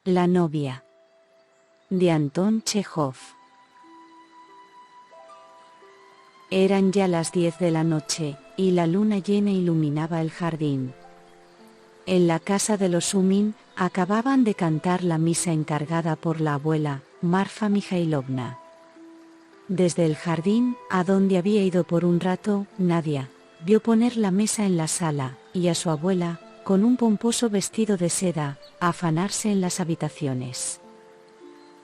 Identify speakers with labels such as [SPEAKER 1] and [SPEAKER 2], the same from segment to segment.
[SPEAKER 1] La novia. De Anton Chejov. Eran ya las 10 de la noche, y la luna llena iluminaba el jardín. En la casa de los Sumin, acababan de cantar la misa encargada por la abuela, Marfa Mikhailovna. Desde el jardín, a donde había ido por un rato, Nadia vio poner la mesa en la sala, y a su abuela, con un pomposo vestido de seda, afanarse en las habitaciones.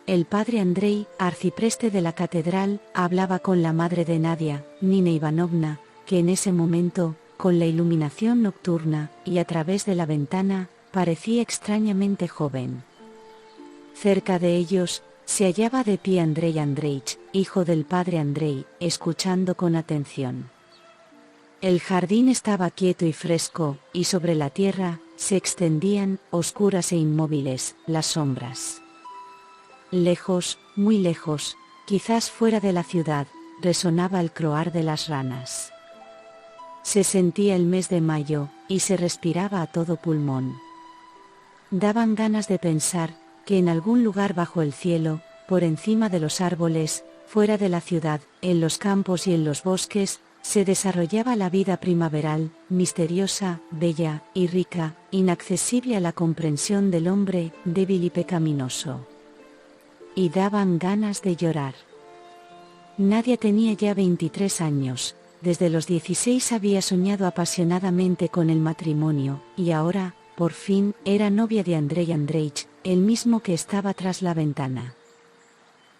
[SPEAKER 1] El padre Andrei, arcipreste de la catedral, hablaba con la madre de Nadia, Nina Ivanovna, que en ese momento, con la iluminación nocturna, y a través de la ventana, parecía extrañamente joven. Cerca de ellos, se hallaba de pie Andrei Andreich, hijo del padre Andrei, escuchando con atención. El jardín estaba quieto y fresco, y sobre la tierra, se extendían, oscuras e inmóviles, las sombras. Lejos, muy lejos, quizás fuera de la ciudad, resonaba el croar de las ranas. Se sentía el mes de mayo, y se respiraba a todo pulmón. Daban ganas de pensar, que en algún lugar bajo el cielo, por encima de los árboles, fuera de la ciudad, en los campos y en los bosques, se desarrollaba la vida primaveral, misteriosa, bella y rica, inaccesible a la comprensión del hombre, débil y pecaminoso. Y daban ganas de llorar. Nadia tenía ya 23 años, desde los 16 había soñado apasionadamente con el matrimonio, y ahora, por fin, era novia de Andrei Andreich, el mismo que estaba tras la ventana.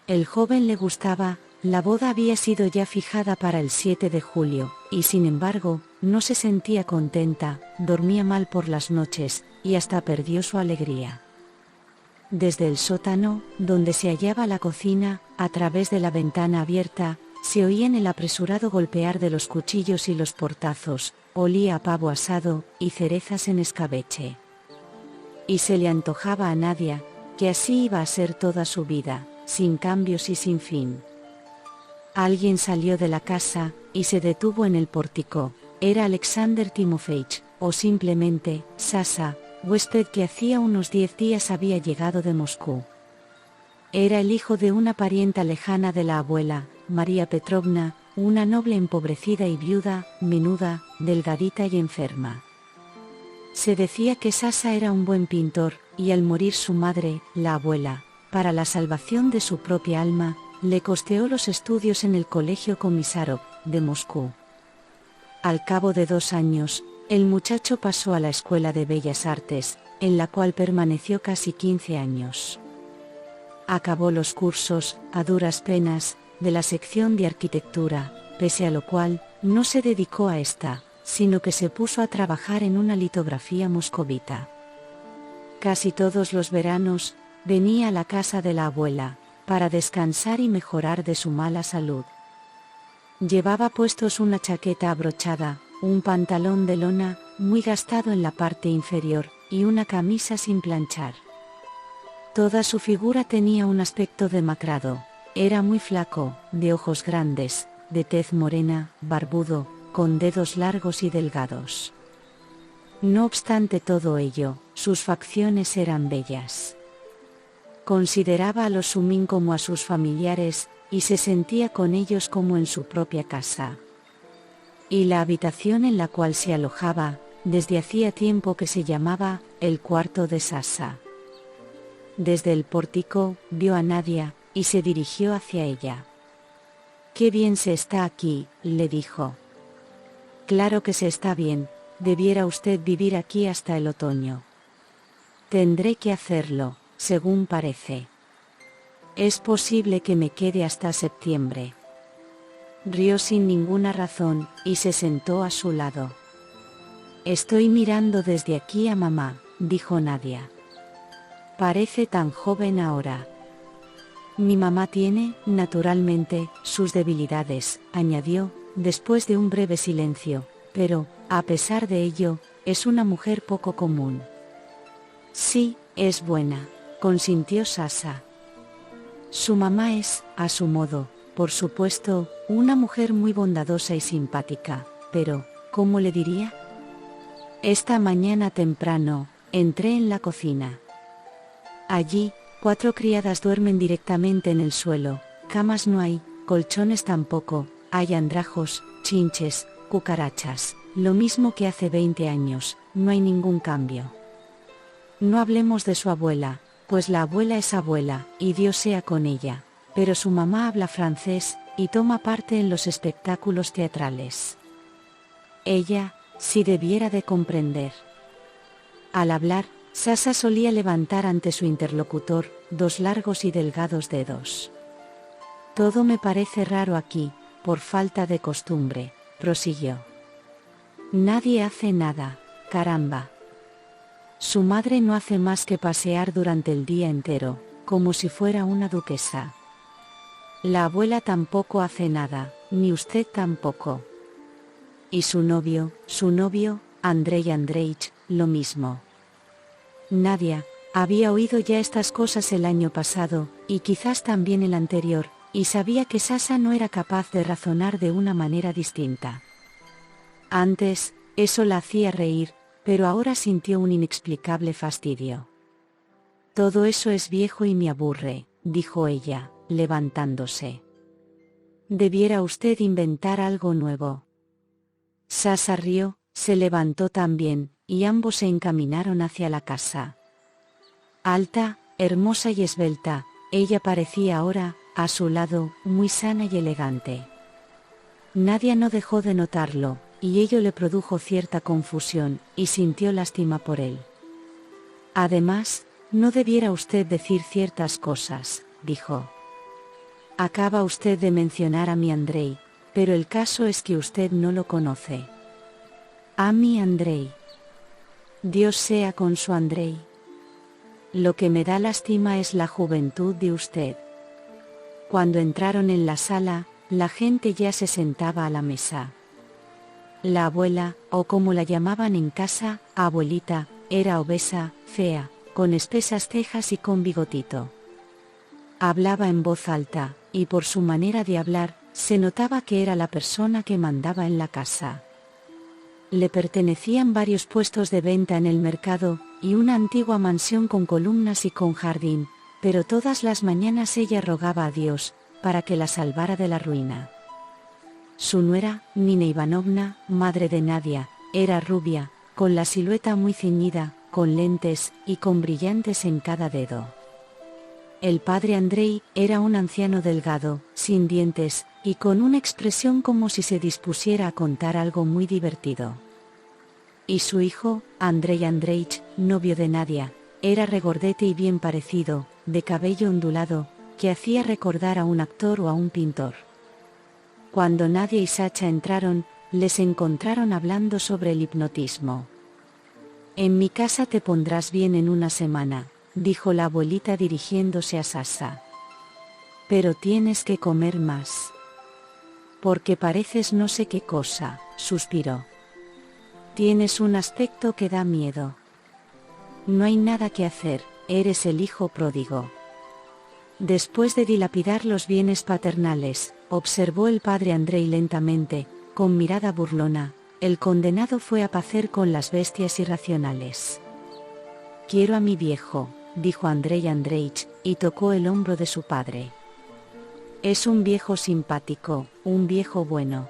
[SPEAKER 1] El joven le gustaba, la boda había sido ya fijada para el 7 de julio, y sin embargo, no se sentía contenta, dormía mal por las noches, y hasta perdió su alegría. Desde el sótano, donde se hallaba la cocina, a través de la ventana abierta, se oían el apresurado golpear de los cuchillos y los portazos, olía a pavo asado, y cerezas en escabeche. Y se le antojaba a Nadia, que así iba a ser toda su vida, sin cambios y sin fin. Alguien salió de la casa, y se detuvo en el pórtico. Era Alexander Timofeich, o simplemente, Sasa, huésped que hacía unos 10 días había llegado de Moscú. Era el hijo de una parienta lejana de la abuela, María Petrovna, una noble empobrecida y viuda, menuda, delgadita y enferma. Se decía que Sasa era un buen pintor, y al morir su madre, la abuela, para la salvación de su propia alma, le costeó los estudios en el Colegio Komisarov, de Moscú. Al cabo de 2 años, el muchacho pasó a la Escuela de Bellas Artes, en la cual permaneció casi 15 años. Acabó los cursos, a duras penas, de la sección de arquitectura, pese a lo cual, no se dedicó a esta, sino que se puso a trabajar en una litografía moscovita. Casi todos los veranos, venía a la casa de la abuela, para descansar y mejorar de su mala salud. Llevaba puestos una chaqueta abrochada, un pantalón de lona, muy gastado en la parte inferior, y una camisa sin planchar. Toda su figura tenía un aspecto demacrado. Era muy flaco, de ojos grandes, de tez morena, barbudo, con dedos largos y delgados. No obstante todo ello, sus facciones eran bellas. Consideraba a los Sumin como a sus familiares, y se sentía con ellos como en su propia casa. Y la habitación en la cual se alojaba, desde hacía tiempo que se llamaba, el cuarto de Sasa. Desde el pórtico, vio a Nadia, y se dirigió hacia ella. «Qué bien se está aquí», le dijo. «Claro que se está bien, debiera usted vivir aquí hasta el otoño». «Tendré que hacerlo, según parece. Es posible que me quede hasta septiembre». Rió sin ninguna razón, y se sentó a su lado. «Estoy mirando desde aquí a mamá», dijo Nadia. «Parece tan joven ahora». «Mi mamá tiene, naturalmente, sus debilidades», añadió, después de un breve silencio, «pero, a pesar de ello, es una mujer poco común». «Sí, es buena», consintió Sasa. «Su mamá es, a su modo, por supuesto, una mujer muy bondadosa y simpática, pero, ¿cómo le diría? Esta mañana temprano, entré en la cocina. Allí, 4 criadas duermen directamente en el suelo, camas no hay, colchones tampoco, hay andrajos, chinches, cucarachas, lo mismo que hace 20 años, no hay ningún cambio. No hablemos de su abuela, pues la abuela es abuela, y Dios sea con ella, pero su mamá habla francés, y toma parte en los espectáculos teatrales. Ella, si debiera de comprender. Al hablar, Sasa solía levantar ante su interlocutor 2 largos y delgados dedos. Todo me parece raro aquí, por falta de costumbre, prosiguió. Nadie hace nada, caramba. Su madre no hace más que pasear durante el día entero, como si fuera una duquesa. La abuela tampoco hace nada, ni usted tampoco. Y su novio, Andrei Andreich, lo mismo. Nadia había oído ya estas cosas el año pasado, y quizás también el anterior, y sabía que Sasa no era capaz de razonar de una manera distinta. Antes, eso la hacía reír, pero ahora sintió un inexplicable fastidio. Todo eso es viejo y me aburre, dijo ella, levantándose. Debiera usted inventar algo nuevo. Sasa rió, se levantó también, y ambos se encaminaron hacia la casa. Alta, hermosa y esbelta, ella parecía ahora, a su lado, muy sana y elegante. Nadia no dejó de notarlo, y ello le produjo cierta confusión, y sintió lástima por él. Además, no debiera usted decir ciertas cosas, dijo. Acaba usted de mencionar a mi Andrei, pero el caso es que usted no lo conoce. A mi Andrei. Dios sea con su Andrei. Lo que me da lástima es la juventud de usted. Cuando entraron en la sala, la gente ya se sentaba a la mesa. La abuela, o como la llamaban en casa, abuelita, era obesa, fea, con espesas cejas y con bigotito. Hablaba en voz alta, y por su manera de hablar, se notaba que era la persona que mandaba en la casa. Le pertenecían varios puestos de venta en el mercado, y una antigua mansión con columnas y con jardín, pero todas las mañanas ella rogaba a Dios, para que la salvara de la ruina. Su nuera, Nina Ivanovna, madre de Nadia, era rubia, con la silueta muy ceñida, con lentes, y con brillantes en cada dedo. El padre Andrei era un anciano delgado, sin dientes, y con una expresión como si se dispusiera a contar algo muy divertido. Y su hijo, Andrei Andreich, novio de Nadia, era regordete y bien parecido, de cabello ondulado, que hacía recordar a un actor o a un pintor. Cuando Nadia y Sacha entraron, les encontraron hablando sobre el hipnotismo. En mi casa te pondrás bien en una semana, dijo la abuelita dirigiéndose a Sasa. Pero tienes que comer más. Porque pareces no sé qué cosa, suspiró. Tienes un aspecto que da miedo. No hay nada que hacer, eres el hijo pródigo. Después de dilapidar los bienes paternales, observó el padre Andrei lentamente, con mirada burlona, el condenado fue a pacer con las bestias irracionales. Quiero a mi viejo, dijo Andrei Andreich, y tocó el hombro de su padre. Es un viejo simpático, un viejo bueno.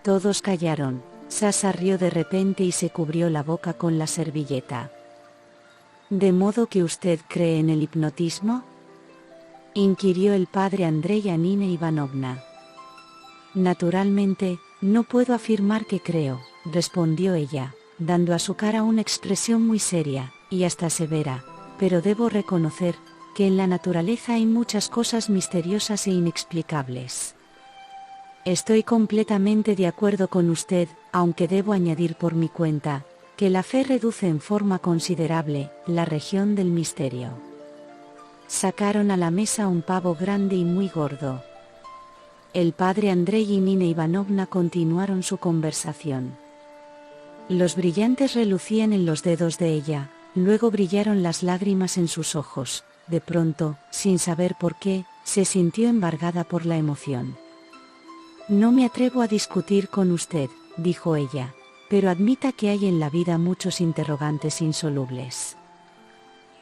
[SPEAKER 1] Todos callaron. Sasa rió de repente y se cubrió la boca con la servilleta. ¿De modo que usted cree en el hipnotismo?, inquirió el padre Andrei a Nina Ivanovna. Naturalmente, no puedo afirmar que creo, respondió ella, dando a su cara una expresión muy seria, y hasta severa, pero debo reconocer, que en la naturaleza hay muchas cosas misteriosas e inexplicables. Estoy completamente de acuerdo con usted, aunque debo añadir por mi cuenta, que la fe reduce en forma considerable la región del misterio. Sacaron a la mesa un pavo grande y muy gordo. El padre Andrei y Nina Ivanovna continuaron su conversación. Los brillantes relucían en los dedos de ella, luego brillaron las lágrimas en sus ojos. De pronto, sin saber por qué, se sintió embargada por la emoción. No me atrevo a discutir con usted, dijo ella, pero admita que hay en la vida muchos interrogantes insolubles.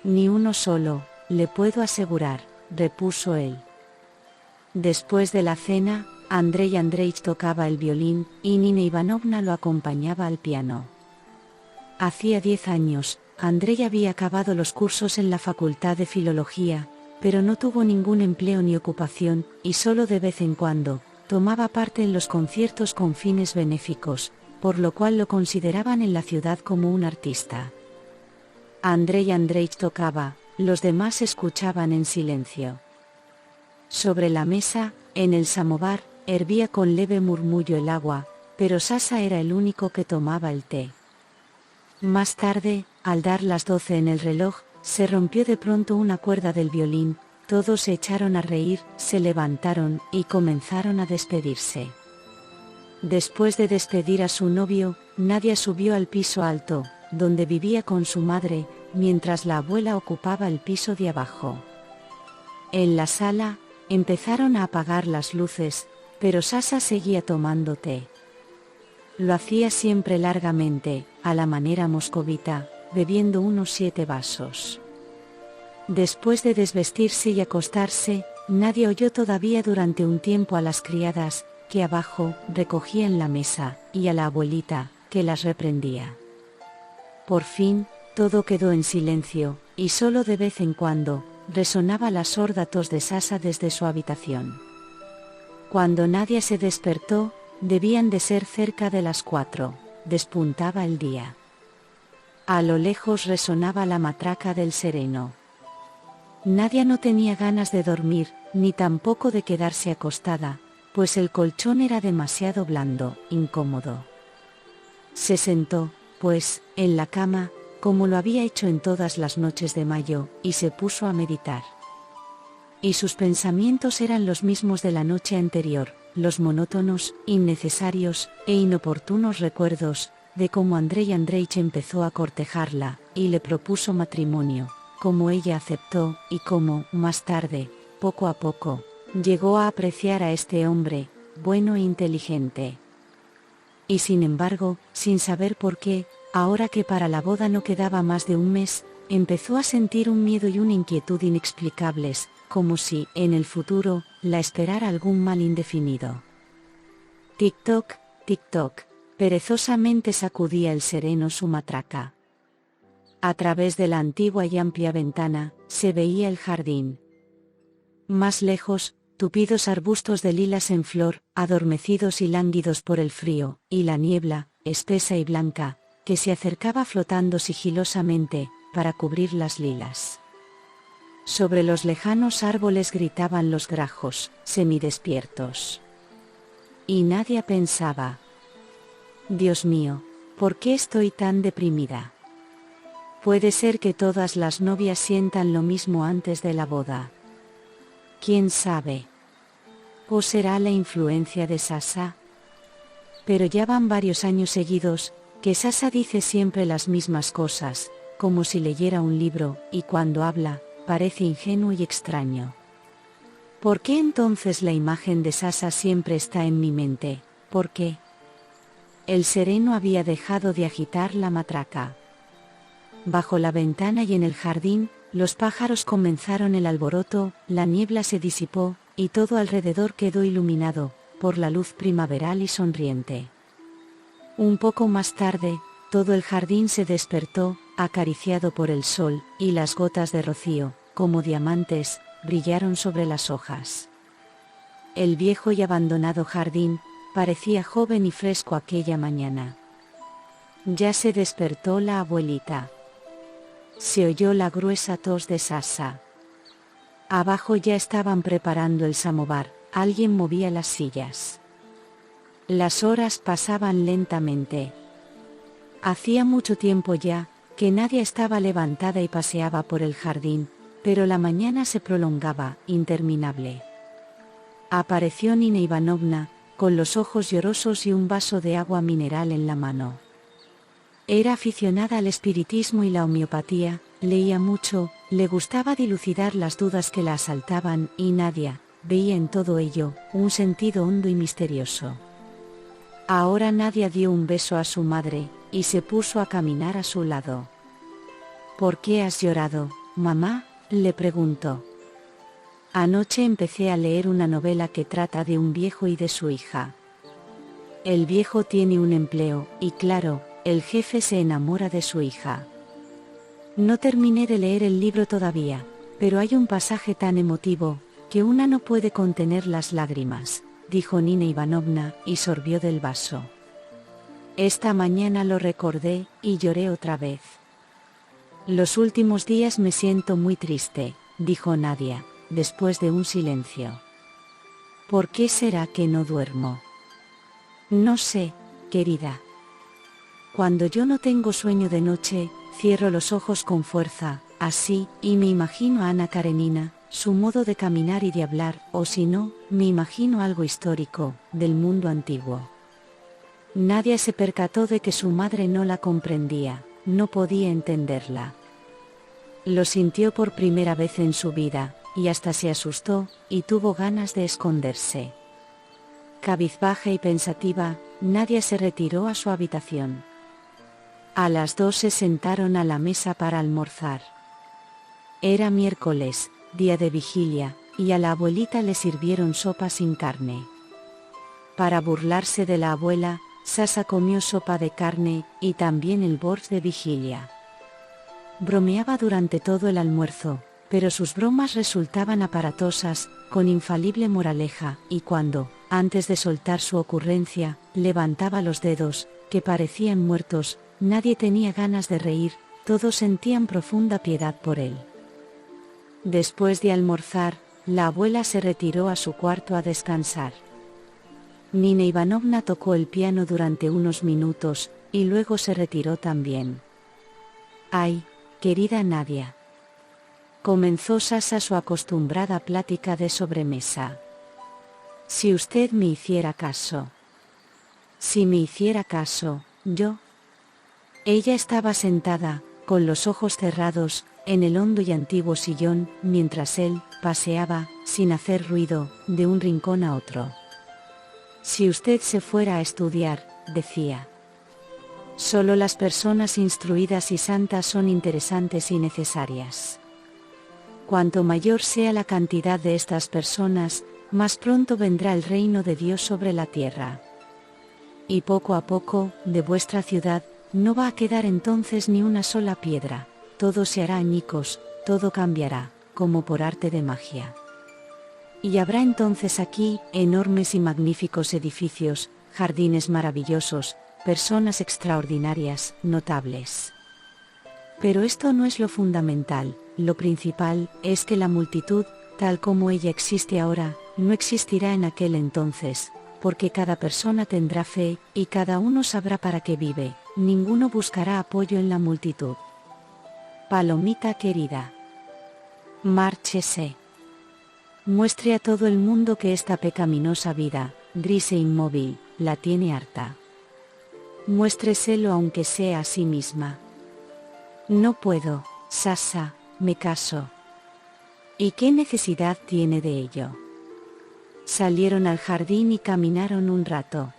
[SPEAKER 1] Ni uno solo, le puedo asegurar, repuso él. Después de la cena, Andrei Andreich tocaba el violín, y Nina Ivanovna lo acompañaba al piano. Hacía 10 años, Andrei había acabado los cursos en la Facultad de Filología, pero no tuvo ningún empleo ni ocupación, y solo de vez en cuando, tomaba parte en los conciertos con fines benéficos, por lo cual lo consideraban en la ciudad como un artista. Andrei Andreich tocaba, los demás escuchaban en silencio. Sobre la mesa, en el samovar, hervía con leve murmullo el agua, pero Sasha era el único que tomaba el té. Más tarde, al dar las 12 en el reloj, se rompió de pronto una cuerda del violín, todos se echaron a reír, se levantaron y comenzaron a despedirse. Después de despedir a su novio, Nadia subió al piso alto, donde vivía con su madre, mientras la abuela ocupaba el piso de abajo. En la sala, empezaron a apagar las luces, pero Sasha seguía tomando té. Lo hacía siempre largamente, a la manera moscovita, bebiendo unos 7 vasos. Después de desvestirse y acostarse, Nadia oyó todavía durante un tiempo a las criadas, que abajo recogían la mesa, y a la abuelita, que las reprendía. Por fin, todo quedó en silencio, y solo de vez en cuando, resonaba la sorda tos de Sasha desde su habitación. Cuando Nadia se despertó, debían de ser cerca de las 4, despuntaba el día. A lo lejos resonaba la matraca del sereno. Nadia no tenía ganas de dormir, ni tampoco de quedarse acostada, pues el colchón era demasiado blando, incómodo. Se sentó, pues, en la cama, como lo había hecho en todas las noches de mayo, y se puso a meditar. Y sus pensamientos eran los mismos de la noche anterior, los monótonos, innecesarios e inoportunos recuerdos de cómo Andrei Andreich empezó a cortejarla, y le propuso matrimonio, cómo ella aceptó, y cómo, más tarde, poco a poco, llegó a apreciar a este hombre, bueno e inteligente. Y sin embargo, sin saber por qué, ahora que para la boda no quedaba más de un mes, empezó a sentir un miedo y una inquietud inexplicables, como si, en el futuro, la esperara algún mal indefinido. Tic-toc, tic-toc, perezosamente sacudía el sereno su matraca. A través de la antigua y amplia ventana, se veía el jardín. Más lejos, tupidos arbustos de lilas en flor, adormecidos y lánguidos por el frío, y la niebla, espesa y blanca, que se acercaba flotando sigilosamente, para cubrir las lilas. Sobre los lejanos árboles gritaban los grajos, semidespiertos. Y Nadia pensaba: Dios mío, ¿por qué estoy tan deprimida? Puede ser que todas las novias sientan lo mismo antes de la boda. ¿Quién sabe? ¿O será la influencia de Sasha? Pero ya van varios años seguidos, que Sasha dice siempre las mismas cosas, como si leyera un libro, y cuando habla, parece ingenuo y extraño. ¿Por qué entonces la imagen de Sasha siempre está en mi mente? ¿Por qué? El sereno había dejado de agitar la matraca. Bajo la ventana y en el jardín, los pájaros comenzaron el alboroto, la niebla se disipó, y todo alrededor quedó iluminado, por la luz primaveral y sonriente. Un poco más tarde, todo el jardín se despertó, acariciado por el sol, y las gotas de rocío, como diamantes, brillaron sobre las hojas. El viejo y abandonado jardín, parecía joven y fresco aquella mañana. Ya se despertó la abuelita. Se oyó la gruesa tos de Sasha. Abajo ya estaban preparando el samovar, alguien movía las sillas. Las horas pasaban lentamente. Hacía mucho tiempo ya, que Nadia estaba levantada y paseaba por el jardín, pero la mañana se prolongaba, interminable. Apareció Nina Ivanovna, con los ojos llorosos y un vaso de agua mineral en la mano. Era aficionada al espiritismo y la homeopatía, leía mucho, le gustaba dilucidar las dudas que la asaltaban, y Nadia veía en todo ello un sentido hondo y misterioso. Ahora Nadia dio un beso a su madre, y se puso a caminar a su lado. ¿Por qué has llorado, mamá?, le preguntó. Anoche empecé a leer una novela que trata de un viejo y de su hija. El viejo tiene un empleo, y claro, el jefe se enamora de su hija. No terminé de leer el libro todavía, pero hay un pasaje tan emotivo, que una no puede contener las lágrimas, dijo Nina Ivanovna, y sorbió del vaso. Esta mañana lo recordé, y lloré otra vez. Los últimos días me siento muy triste, dijo Nadia, después de un silencio. ¿Por qué será que no duermo? No sé, querida. Cuando yo no tengo sueño de noche, cierro los ojos con fuerza, así, y me imagino a Ana Karenina, su modo de caminar y de hablar, o si no, me imagino algo histórico, del mundo antiguo. Nadia se percató de que su madre no la comprendía, no podía entenderla. Lo sintió por primera vez en su vida, y hasta se asustó, y tuvo ganas de esconderse. Cabizbaja y pensativa, Nadia se retiró a su habitación. A las 2 se sentaron a la mesa para almorzar. Era miércoles, día de vigilia, y a la abuelita le sirvieron sopa sin carne. Para burlarse de la abuela, Sasa comió sopa de carne, y también el bors de vigilia. Bromeaba durante todo el almuerzo, pero sus bromas resultaban aparatosas, con infalible moraleja, y cuando, antes de soltar su ocurrencia, levantaba los dedos, que parecían muertos, nadie tenía ganas de reír, todos sentían profunda piedad por él. Después de almorzar, la abuela se retiró a su cuarto a descansar. Nina Ivanovna tocó el piano durante unos minutos, y luego se retiró también. «Ay, querida Nadia», comenzó Sasa su acostumbrada plática de sobremesa. «Si usted me hiciera caso». «Si me hiciera caso, yo». Ella estaba sentada, con los ojos cerrados, en el hondo y antiguo sillón, mientras él paseaba, sin hacer ruido, de un rincón a otro. «Si usted se fuera a estudiar», decía. «Solo las personas instruidas y santas son interesantes y necesarias. Cuanto mayor sea la cantidad de estas personas, más pronto vendrá el reino de Dios sobre la tierra. Y poco a poco, de vuestra ciudad, no va a quedar entonces ni una sola piedra, todo se hará añicos, todo cambiará, como por arte de magia. Y habrá entonces aquí, enormes y magníficos edificios, jardines maravillosos, personas extraordinarias, notables. Pero esto no es lo fundamental, lo principal, es que la multitud, tal como ella existe ahora, no existirá en aquel entonces, porque cada persona tendrá fe, y cada uno sabrá para qué vive, ninguno buscará apoyo en la multitud. Palomita querida. Márchese. Muestre a todo el mundo que esta pecaminosa vida, gris e inmóvil, la tiene harta. Muéstreselo aunque sea a sí misma. No puedo, Sasa, me caso. ¿Y qué necesidad tiene de ello? Salieron al jardín y caminaron un rato.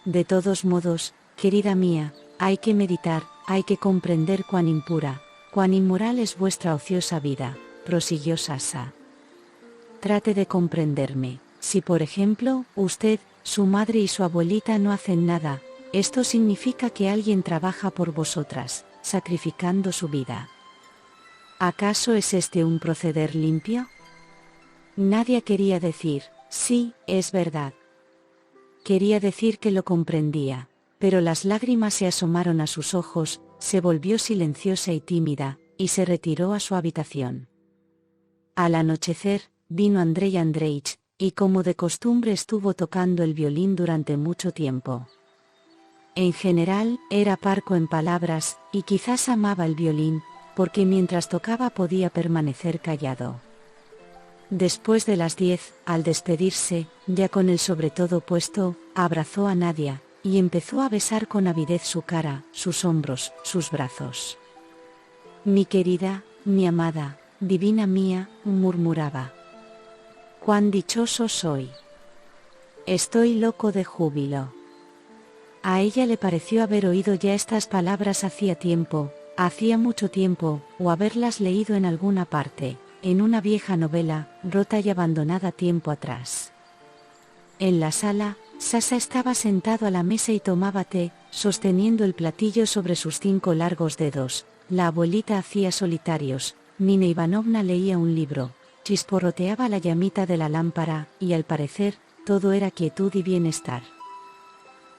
[SPEAKER 1] De todos modos, querida mía, hay que meditar, hay que comprender cuán impura, cuán inmoral es vuestra ociosa vida, prosiguió Sasa. Trate de comprenderme. Si por ejemplo, usted, su madre y su abuelita no hacen nada, esto significa que alguien trabaja por vosotras, sacrificando su vida. ¿Acaso es este un proceder limpio? Nadia quería decir, sí, es verdad. Quería decir que lo comprendía, pero las lágrimas se asomaron a sus ojos, se volvió silenciosa y tímida, y se retiró a su habitación. Al anochecer, vino Andrei Andreich, y como de costumbre estuvo tocando el violín durante mucho tiempo. En general, era parco en palabras, y quizás amaba el violín, porque mientras tocaba podía permanecer callado. Después de las 10, al despedirse, ya con el sobretodo puesto, abrazó a Nadia, y empezó a besar con avidez su cara, sus hombros, sus brazos. «Mi querida, mi amada, divina mía», murmuraba. «Cuán dichoso soy. Estoy loco de júbilo». A ella le pareció haber oído ya estas palabras hacía tiempo, Hacía mucho tiempo, o haberlas leído en alguna parte, en una vieja novela, rota y abandonada tiempo atrás. En la sala, Sasha estaba sentado a la mesa y tomaba té, sosteniendo el platillo sobre sus 5 largos dedos. La abuelita hacía solitarios, Nina Ivanovna leía un libro, chisporroteaba la llamita de la lámpara, y al parecer, todo era quietud y bienestar.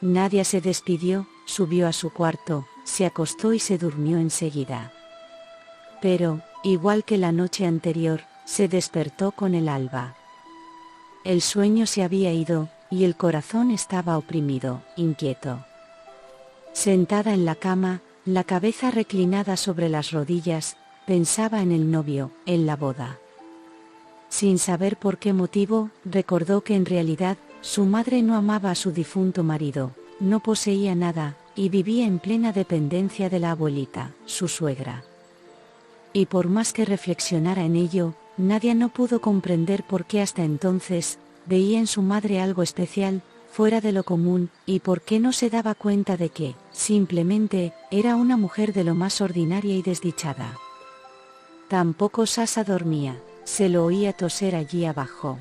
[SPEAKER 1] Nadia se despidió, subió a su cuarto, se acostó y se durmió enseguida. Pero, igual que la noche anterior, se despertó con el alba. El sueño se había ido, y el corazón estaba oprimido, inquieto. Sentada en la cama, la cabeza reclinada sobre las rodillas, pensaba en el novio, en la boda. Sin saber por qué motivo, recordó que en realidad, su madre no amaba a su difunto marido, no poseía nada, y vivía en plena dependencia de la abuelita, su suegra. Y por más que reflexionara en ello, Nadia no pudo comprender por qué hasta entonces, veía en su madre algo especial, fuera de lo común, y por qué no se daba cuenta de que, simplemente, era una mujer de lo más ordinaria y desdichada. Tampoco Sasha dormía, se lo oía toser allí abajo.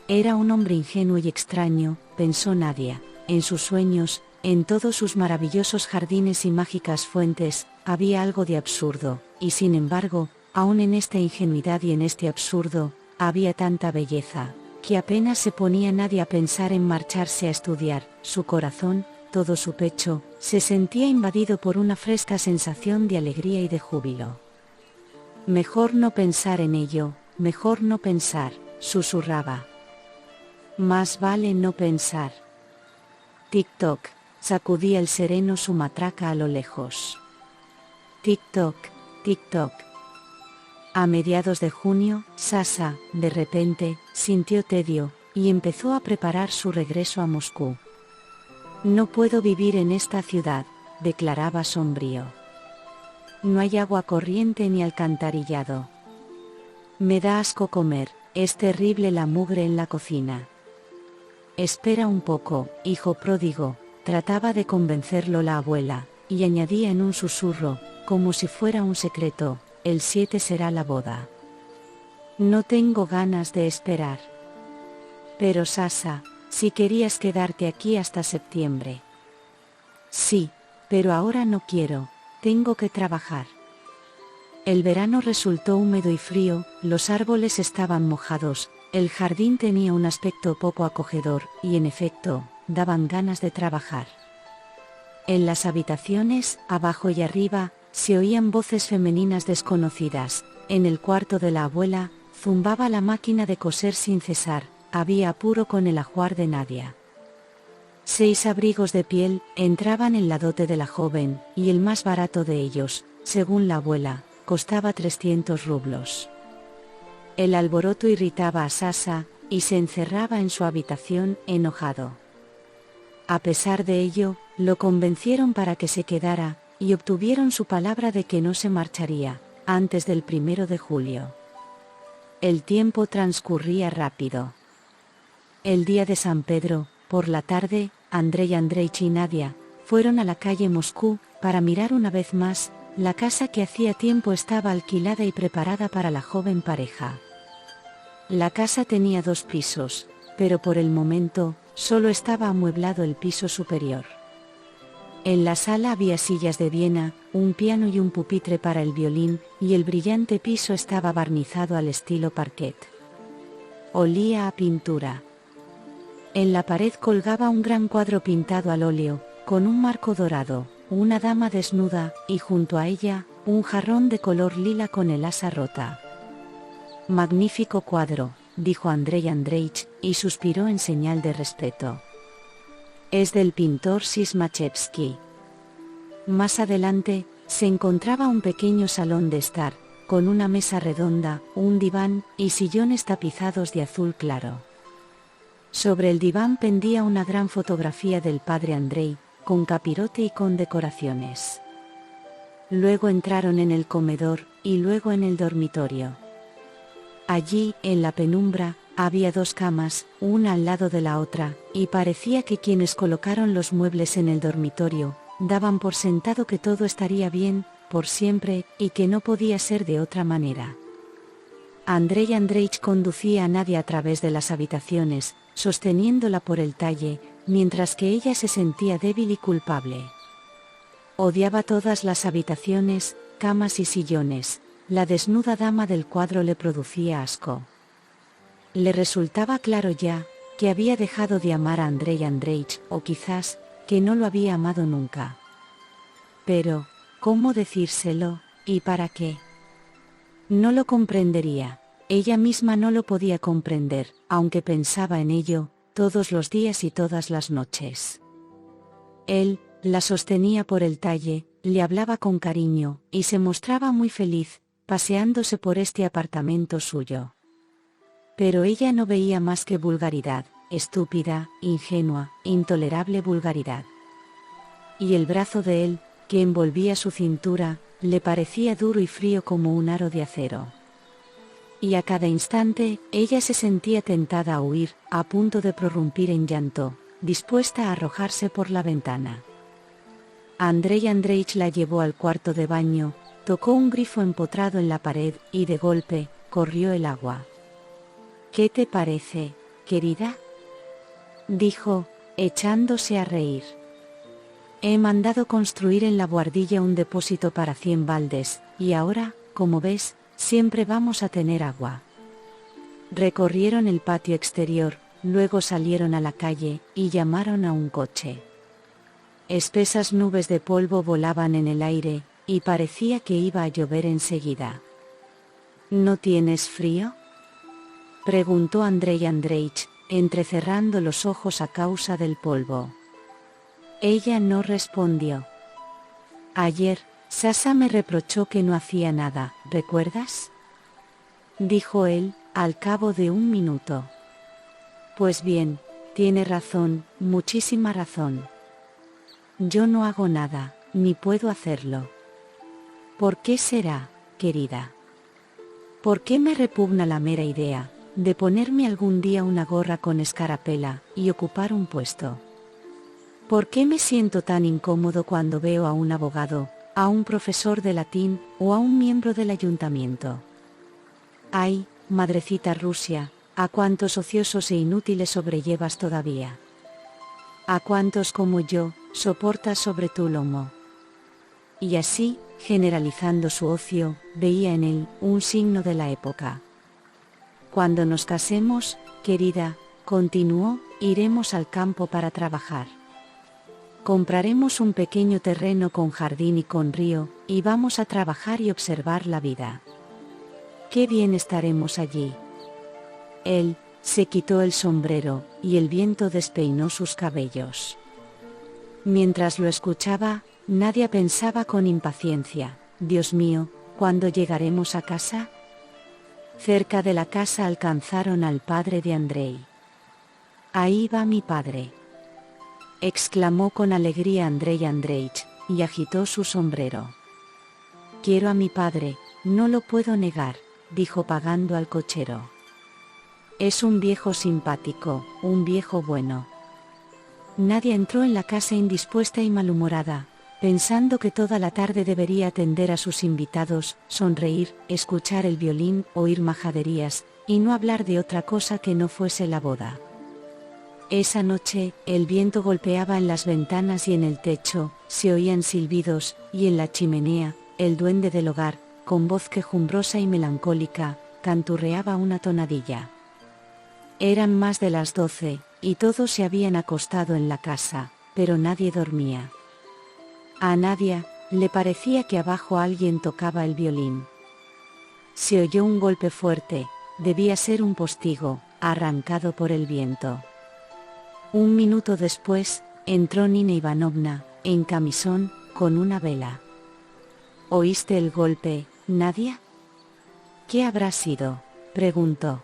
[SPEAKER 1] Era un hombre ingenuo y extraño, pensó Nadia, en sus sueños, en todos sus maravillosos jardines y mágicas fuentes, había algo de absurdo, y sin embargo, aún en esta ingenuidad y en este absurdo, había tanta belleza, que apenas se ponía Nadia a pensar en marcharse a estudiar. Su corazón, todo su pecho, se sentía invadido por una fresca sensación de alegría y de júbilo. Mejor no pensar en ello, mejor no pensar, susurraba. Más vale no pensar. Tic-toc, sacudía el sereno su matraca a lo lejos. Tic-toc, tic-toc. A mediados de junio, Sasha, de repente, sintió tedio, y empezó a preparar su regreso a Moscú. No puedo vivir en esta ciudad, declaraba sombrío. No hay agua corriente ni alcantarillado. Me da asco comer, es terrible la mugre en la cocina. Espera un poco, hijo pródigo, trataba de convencerlo la abuela, y añadía en un susurro, como si fuera un secreto, el 7 será la boda. No tengo ganas de esperar. Pero Sasha, si querías quedarte aquí hasta septiembre. Sí, pero ahora no quiero, tengo que trabajar. El verano resultó húmedo y frío, los árboles estaban mojados, el jardín tenía un aspecto poco acogedor, y en efecto, daban ganas de trabajar. En las habitaciones, abajo y arriba, se oían voces femeninas desconocidas. En el cuarto de la abuela, zumbaba la máquina de coser sin cesar, había apuro con el ajuar de Nadia. 6 abrigos de piel entraban en la dote de la joven, y el más barato de ellos, según la abuela, costaba 300 rublos. El alboroto irritaba a Sasha, y se encerraba en su habitación, enojado. A pesar de ello, lo convencieron para que se quedara, y obtuvieron su palabra de que no se marcharía, antes del 1 de julio. El tiempo transcurría rápido. El día de San Pedro, por la tarde, Andrei Andreich y Nadia fueron a la calle Moscú, para mirar una vez más, la casa que hacía tiempo estaba alquilada y preparada para la joven pareja. La casa tenía 2 pisos, pero por el momento, solo estaba amueblado el piso superior. En la sala había sillas de Viena, un piano y un pupitre para el violín, y el brillante piso estaba barnizado al estilo parquet. Olía a pintura. En la pared colgaba un gran cuadro pintado al óleo, con un marco dorado, una dama desnuda, y junto a ella, un jarrón de color lila con el asa rota. Magnífico cuadro, dijo Andrei Andreich, y suspiró en señal de respeto. Es del pintor Sismachevsky. Más adelante, se encontraba un pequeño salón de estar, con una mesa redonda, un diván, y sillones tapizados de azul claro. Sobre el diván pendía una gran fotografía del padre Andrei, con capirote y con decoraciones. Luego entraron en el comedor, y luego en el dormitorio. Allí, en la penumbra, había 2 camas, una al lado de la otra, y parecía que quienes colocaron los muebles en el dormitorio, daban por sentado que todo estaría bien, por siempre, y que no podía ser de otra manera. Andrei Andreich conducía a Nadia a través de las habitaciones, sosteniéndola por el talle, mientras que ella se sentía débil y culpable. Odiaba todas las habitaciones, camas y sillones. La desnuda dama del cuadro le producía asco. Le resultaba claro ya, que había dejado de amar a Andrei Andreich, o quizás, que no lo había amado nunca. Pero, ¿cómo decírselo, y para qué? No lo comprendería. Ella misma no lo podía comprender, aunque pensaba en ello, todos los días y todas las noches. Él, la sostenía por el talle, le hablaba con cariño, y se mostraba muy feliz, paseándose por este apartamento suyo. Pero ella no veía más que vulgaridad, estúpida, ingenua, intolerable vulgaridad. Y el brazo de él, que envolvía su cintura, le parecía duro y frío como un aro de acero. Y a cada instante, ella se sentía tentada a huir, a punto de prorrumpir en llanto, dispuesta a arrojarse por la ventana. Andrei Andreich la llevó al cuarto de baño, tocó un grifo empotrado en la pared, y de golpe, corrió el agua. «¿Qué te parece, querida?», dijo, echándose a reír. «He mandado construir en la buhardilla un depósito para 100 baldes, y ahora, como ves, siempre vamos a tener agua». Recorrieron el patio exterior, luego salieron a la calle, y llamaron a un coche. Espesas nubes de polvo volaban en el aire, y parecía que iba a llover enseguida. «¿No tienes frío?», preguntó Andrei Andreich, entrecerrando los ojos a causa del polvo. Ella no respondió. «Ayer, Sasha me reprochó que no hacía nada, ¿recuerdas?», dijo él, al cabo de un minuto. «Pues bien, tiene razón, muchísima razón. Yo no hago nada, ni puedo hacerlo. ¿Por qué será, querida? ¿Por qué me repugna la mera idea de ponerme algún día una gorra con escarapela y ocupar un puesto? ¿Por qué me siento tan incómodo cuando veo a un abogado, a un profesor de latín o a un miembro del ayuntamiento? Ay, madrecita Rusia, ¿a cuántos ociosos e inútiles sobrellevas todavía? ¿A cuántos como yo soportas sobre tu lomo?». Y así, generalizando su ocio, veía en él un signo de la época. «Cuando nos casemos, querida», continuó, «iremos al campo para trabajar. Compraremos un pequeño terreno con jardín y con río, y vamos a trabajar y observar la vida. Qué bien estaremos allí». Él se quitó el sombrero, y el viento despeinó sus cabellos. Mientras lo escuchaba, Nadia pensaba con impaciencia: «Dios mío, ¿cuándo llegaremos a casa?». Cerca de la casa alcanzaron al padre de Andrei. «Ahí va mi padre», exclamó con alegría Andrei Andreich, y agitó su sombrero. «Quiero a mi padre, no lo puedo negar», dijo pagando al cochero. «Es un viejo simpático, un viejo bueno». Nadia entró en la casa indispuesta y malhumorada, pensando que toda la tarde debería atender a sus invitados, sonreír, escuchar el violín, oír majaderías, y no hablar de otra cosa que no fuese la boda. Esa noche, el viento golpeaba en las ventanas y en el techo, se oían silbidos, y en la chimenea, el duende del hogar, con voz quejumbrosa y melancólica, canturreaba una tonadilla. Eran más de las 12, y todos se habían acostado en la casa, pero nadie dormía. A Nadia le parecía que abajo alguien tocaba el violín. Se oyó un golpe fuerte, debía ser un postigo, arrancado por el viento. Un minuto después, entró Nina Ivanovna, en camisón, con una vela. «¿Oíste el golpe, Nadia?». «¿Qué habrá sido?», preguntó.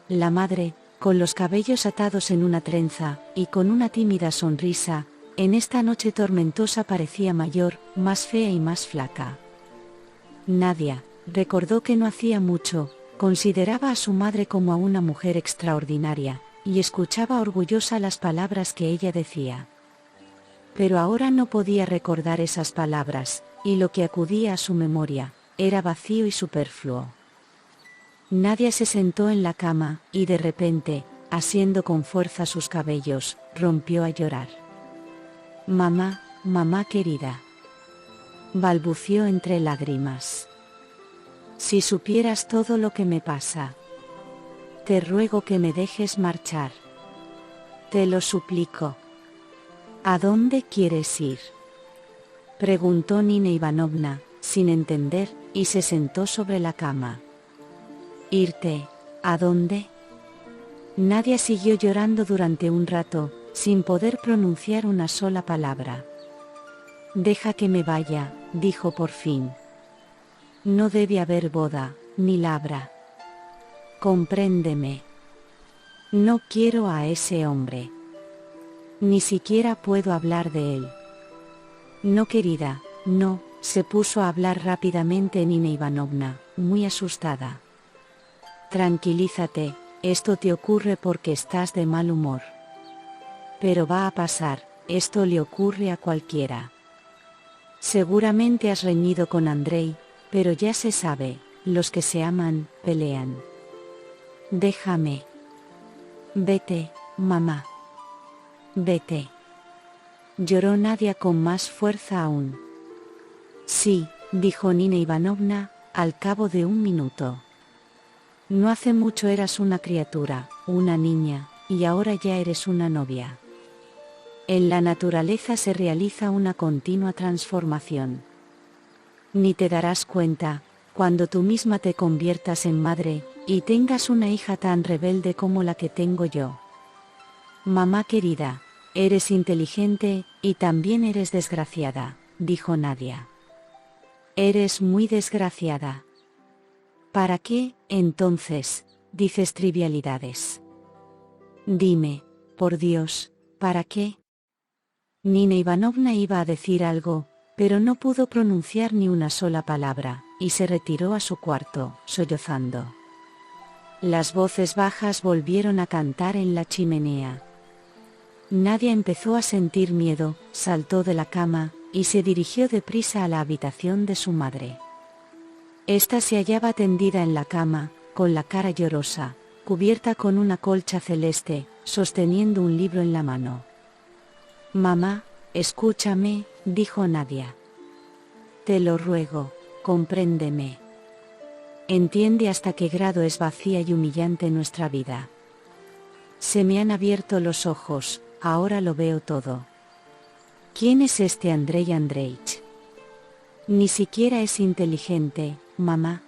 [SPEAKER 1] La madre, con los cabellos atados en una trenza, y con una tímida sonrisa, en esta noche tormentosa parecía mayor, más fea y más flaca. Nadia recordó que no hacía mucho, consideraba a su madre como a una mujer extraordinaria, y escuchaba orgullosa las palabras que ella decía. Pero ahora no podía recordar esas palabras, y lo que acudía a su memoria era vacío y superfluo. Nadia se sentó en la cama, y de repente, asiendo con fuerza sus cabellos, rompió a llorar. «Mamá, mamá querida», balbució entre lágrimas. «Si supieras todo lo que me pasa. Te ruego que me dejes marchar. Te lo suplico». «¿A dónde quieres ir?», preguntó Nina Ivanovna, sin entender, y se sentó sobre la cama. «¿Irte? ¿A dónde?». Nadia siguió llorando durante un rato, sin poder pronunciar una sola palabra. «Deja que me vaya», dijo por fin. «No debe haber boda, ni la habrá. Compréndeme. No quiero a ese hombre. Ni siquiera puedo hablar de él». «No, querida, no», se puso a hablar rápidamente Nina Ivanovna, muy asustada. «Tranquilízate, esto te ocurre porque estás de mal humor. Pero va a pasar, esto le ocurre a cualquiera. Seguramente has reñido con Andrei, pero ya se sabe, los que se aman, pelean. Déjame. Vete, mamá. Vete». Lloró Nadia con más fuerza aún. «Sí», dijo Nina Ivanovna, al cabo de un minuto. «No hace mucho eras una criatura, una niña, y ahora ya eres una novia. En la naturaleza se realiza una continua transformación. Ni te darás cuenta, cuando tú misma te conviertas en madre, y tengas una hija tan rebelde como la que tengo yo. Mamá querida, eres inteligente, y también eres desgraciada», dijo Nadia. «Eres muy desgraciada. ¿Para qué, entonces, dices trivialidades? Dime, por Dios, ¿para qué?». Nina Ivanovna iba a decir algo, pero no pudo pronunciar ni una sola palabra, y se retiró a su cuarto, sollozando. Las voces bajas volvieron a cantar en la chimenea. Nadia empezó a sentir miedo, saltó de la cama, y se dirigió deprisa a la habitación de su madre. Esta se hallaba tendida en la cama, con la cara llorosa, cubierta con una colcha celeste, sosteniendo un libro en la mano. «Mamá, escúchame», dijo Nadia. «Te lo ruego, compréndeme. Entiende hasta qué grado es vacía y humillante nuestra vida. Se me han abierto los ojos, ahora lo veo todo. ¿Quién es este Andrei Andreich? Ni siquiera es inteligente, mamá.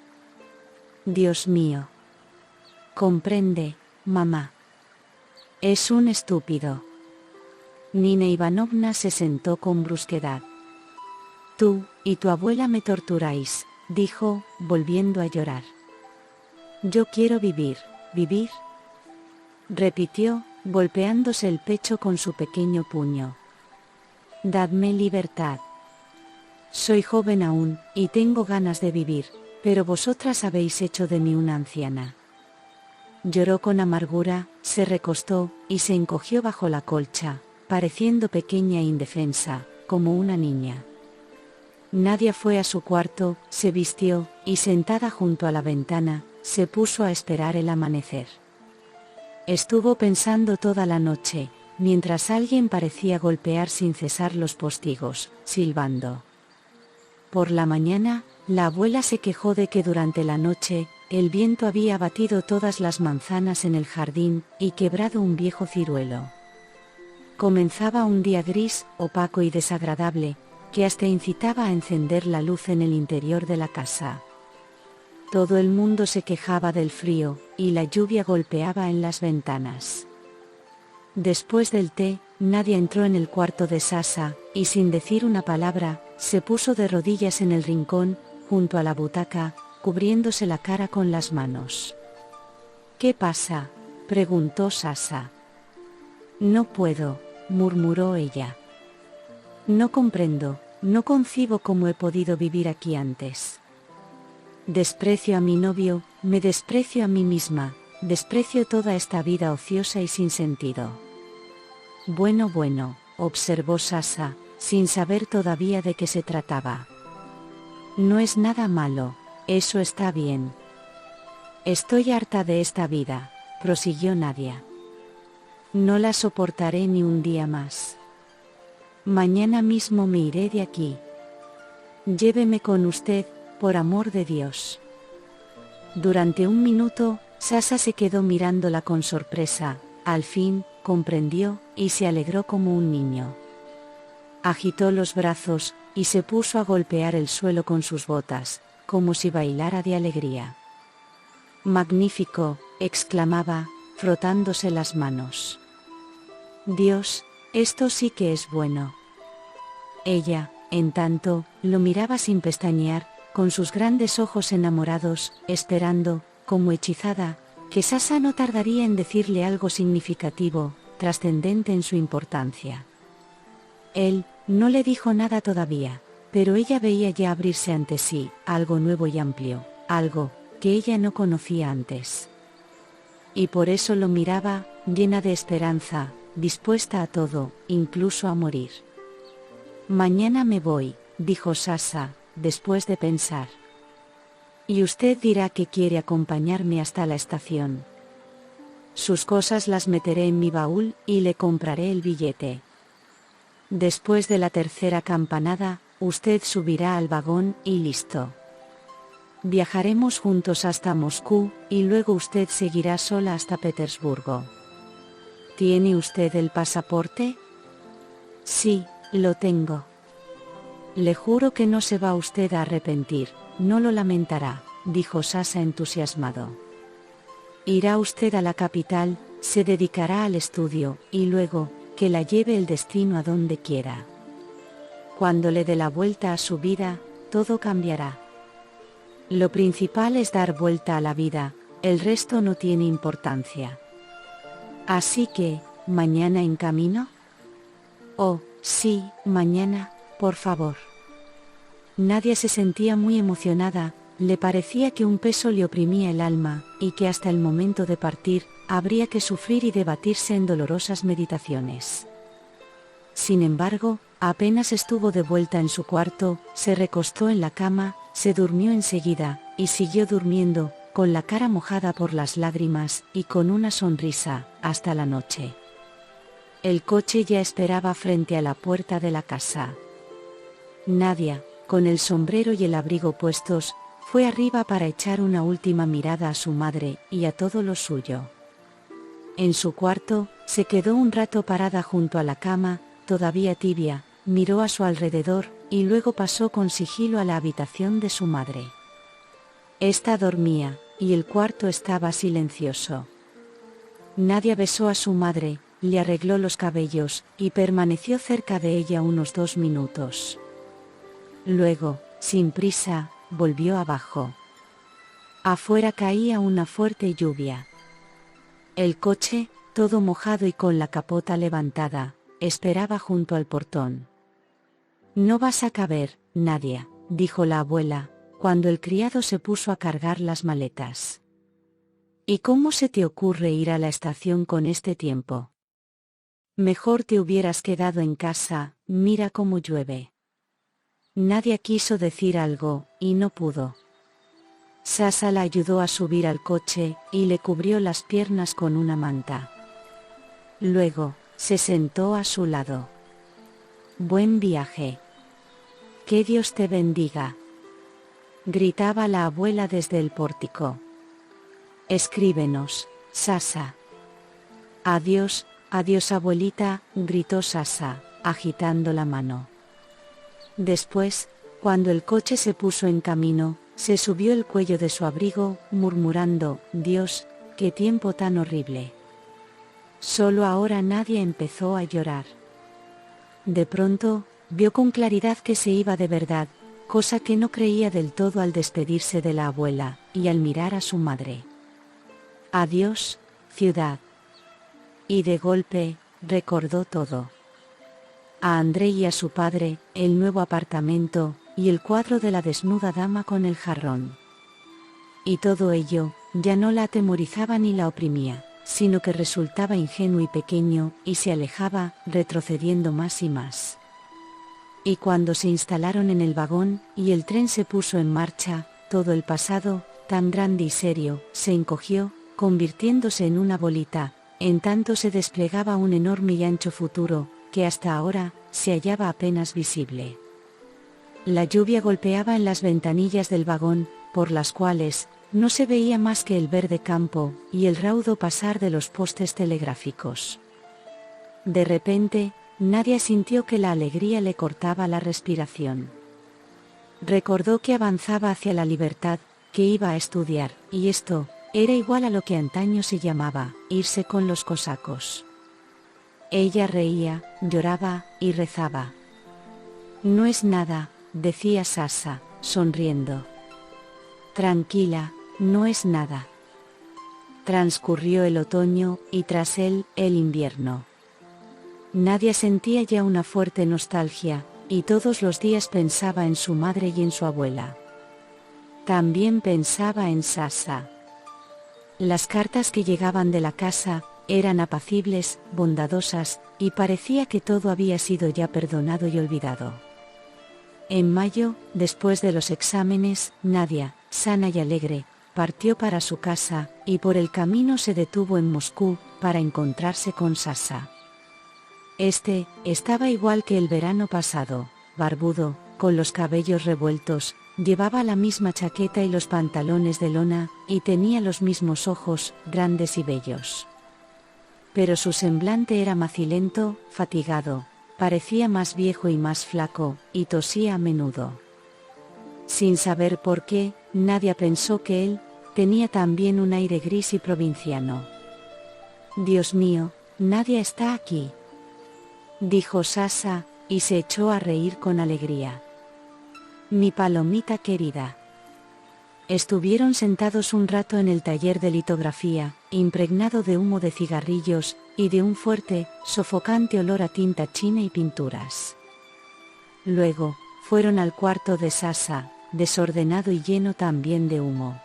[SPEAKER 1] Dios mío. Comprende, mamá. Es un estúpido». Nina Ivanovna se sentó con brusquedad. «Tú y tu abuela me torturáis», dijo, volviendo a llorar. «Yo quiero vivir, vivir», repitió, golpeándose el pecho con su pequeño puño. «Dadme libertad. Soy joven aún, y tengo ganas de vivir, pero vosotras habéis hecho de mí una anciana». Lloró con amargura, se recostó, y se encogió bajo la colcha, pareciendo pequeña e indefensa, como una niña. Nadia fue a su cuarto, se vistió, y sentada junto a la ventana, se puso a esperar el amanecer. Estuvo pensando toda la noche, mientras alguien parecía golpear sin cesar los postigos, silbando. Por la mañana, la abuela se quejó de que durante la noche, el viento había batido todas las manzanas en el jardín, y quebrado un viejo ciruelo. Comenzaba un día gris, opaco y desagradable, que hasta incitaba a encender la luz en el interior de la casa. Todo el mundo se quejaba del frío, y la lluvia golpeaba en las ventanas. Después del té, Nadia entró en el cuarto de Sasha, y sin decir una palabra, se puso de rodillas en el rincón, junto a la butaca, cubriéndose la cara con las manos. «¿Qué pasa?», preguntó Sasha. «No puedo», murmuró ella. «No comprendo, no concibo cómo he podido vivir aquí antes. Desprecio a mi novio, me desprecio a mí misma, desprecio toda esta vida ociosa y sin sentido». «Bueno, observó Sasha, sin saber todavía de qué se trataba. No es nada malo, eso está bien. Estoy harta de esta vida, prosiguió Nadia. No la soportaré ni un día más. Mañana mismo me iré de aquí. Lléveme con usted, por amor de Dios. Durante un minuto, Sasha se quedó mirándola con sorpresa, al fin, comprendió, y se alegró como un niño. Agitó los brazos, y se puso a golpear el suelo con sus botas, como si bailara de alegría. Magnífico, exclamaba, frotándose las manos. Dios, esto sí que es bueno. Ella, en tanto, lo miraba sin pestañear, con sus grandes ojos enamorados, esperando, como hechizada, que Sasha no tardaría en decirle algo significativo, trascendente en su importancia. Él no le dijo nada todavía, pero ella veía ya abrirse ante sí algo nuevo y amplio, algo que ella no conocía antes. Y por eso lo miraba, llena de esperanza, dispuesta a todo, incluso a morir. Mañana me voy, dijo Sasha, después de pensar. Y usted dirá que quiere acompañarme hasta la estación. Sus cosas las meteré en mi baúl y le compraré el billete. Después de la tercera campanada, usted subirá al vagón y listo. Viajaremos juntos hasta Moscú, y luego usted seguirá sola hasta Petersburgo. ¿Tiene usted el pasaporte? Sí, lo tengo. Le juro que no se va usted a arrepentir, no lo lamentará, dijo Sasha entusiasmado. Irá usted a la capital, se dedicará al estudio, y luego, que la lleve el destino a donde quiera. Cuando le dé la vuelta a su vida, todo cambiará. Lo principal es dar vuelta a la vida, el resto no tiene importancia. Así que, ¿mañana en camino? Oh, sí, mañana, por favor. Nadia se sentía muy emocionada, le parecía que un peso le oprimía el alma, y que hasta el momento de partir, habría que sufrir y debatirse en dolorosas meditaciones. Sin embargo, apenas estuvo de vuelta en su cuarto, se recostó en la cama, se durmió enseguida, y siguió durmiendo, con la cara mojada por las lágrimas, y con una sonrisa, hasta la noche. El coche ya esperaba frente a la puerta de la casa. Nadia, con el sombrero y el abrigo puestos, fue arriba para echar una última mirada a su madre, y a todo lo suyo. En su cuarto, se quedó un rato parada junto a la cama, todavía tibia, miró a su alrededor, y luego pasó con sigilo a la habitación de su madre. Esta dormía, y el cuarto estaba silencioso. Nadia besó a su madre, le arregló los cabellos, y permaneció cerca de ella unos 2 minutos. Luego, sin prisa, volvió abajo. Afuera caía una fuerte lluvia. El coche, todo mojado y con la capota levantada, esperaba junto al portón. No vas a caber, Nadia, dijo la abuela, cuando el criado se puso a cargar las maletas. ¿Y cómo se te ocurre ir a la estación con este tiempo? Mejor te hubieras quedado en casa, mira cómo llueve. Nadia quiso decir algo, y no pudo. Sasha la ayudó a subir al coche, y le cubrió las piernas con una manta. Luego, se sentó a su lado. Buen viaje. Que Dios te bendiga. Gritaba la abuela desde el pórtico. Escríbenos, Sasha. Adiós, adiós abuelita, gritó Sasha, agitando la mano. Después, cuando el coche se puso en camino, se subió el cuello de su abrigo, murmurando, Dios, qué tiempo tan horrible. Solo ahora Nadia empezó a llorar. De pronto, vio con claridad que se iba de verdad, cosa que no creía del todo al despedirse de la abuela, y al mirar a su madre. Adiós, ciudad. Y de golpe, recordó todo. A Andrei y a su padre, el nuevo apartamento, y el cuadro de la desnuda dama con el jarrón. Y todo ello, ya no la atemorizaba ni la oprimía, sino que resultaba ingenuo y pequeño, y se alejaba, retrocediendo más y más. Y cuando se instalaron en el vagón, y el tren se puso en marcha, todo el pasado, tan grande y serio, se encogió, convirtiéndose en una bolita, en tanto se desplegaba un enorme y ancho futuro, que hasta ahora, se hallaba apenas visible. La lluvia golpeaba en las ventanillas del vagón, por las cuales, no se veía más que el verde campo, y el raudo pasar de los postes telegráficos. De repente, Nadia sintió que la alegría le cortaba la respiración. Recordó que avanzaba hacia la libertad, que iba a estudiar, y esto, era igual a lo que antaño se llamaba, irse con los cosacos. Ella reía, lloraba, y rezaba. No es nada, decía Sasha, sonriendo. Tranquila, no es nada. Transcurrió el otoño, y tras él, el invierno. Nadia sentía ya una fuerte nostalgia, y todos los días pensaba en su madre y en su abuela. También pensaba en Sasha. Las cartas que llegaban de la casa, eran apacibles, bondadosas, y parecía que todo había sido ya perdonado y olvidado. En mayo, después de los exámenes, Nadia, sana y alegre, partió para su casa, y por el camino se detuvo en Moscú, para encontrarse con Sasha. Este, estaba igual que el verano pasado, barbudo, con los cabellos revueltos, llevaba la misma chaqueta y los pantalones de lona, y tenía los mismos ojos, grandes y bellos. Pero su semblante era macilento, fatigado, parecía más viejo y más flaco, y tosía a menudo. Sin saber por qué, Nadia pensó que él, tenía también un aire gris y provinciano. «Dios mío, Nadia está aquí», dijo Sasha, y se echó a reír con alegría. «Mi palomita querida». Estuvieron sentados un rato en el taller de litografía, impregnado de humo de cigarrillos, y de un fuerte, sofocante olor a tinta china y pinturas. Luego, fueron al cuarto de Sasha, desordenado y lleno también de humo.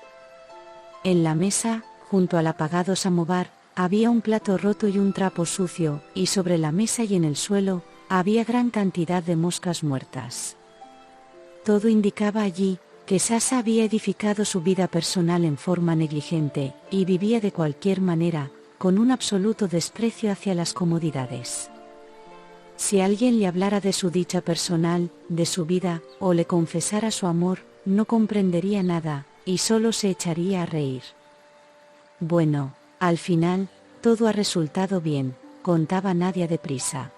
[SPEAKER 1] En la mesa, junto al apagado samovar, había un plato roto y un trapo sucio, y sobre la mesa y en el suelo, había gran cantidad de moscas muertas. Todo indicaba allí, que Sasha había edificado su vida personal en forma negligente, y vivía de cualquier manera, con un absoluto desprecio hacia las comodidades. Si alguien le hablara de su dicha personal, de su vida, o le confesara su amor, no comprendería nada, y solo se echaría a reír. Bueno, al final, todo ha resultado bien, contaba Nadia deprisa.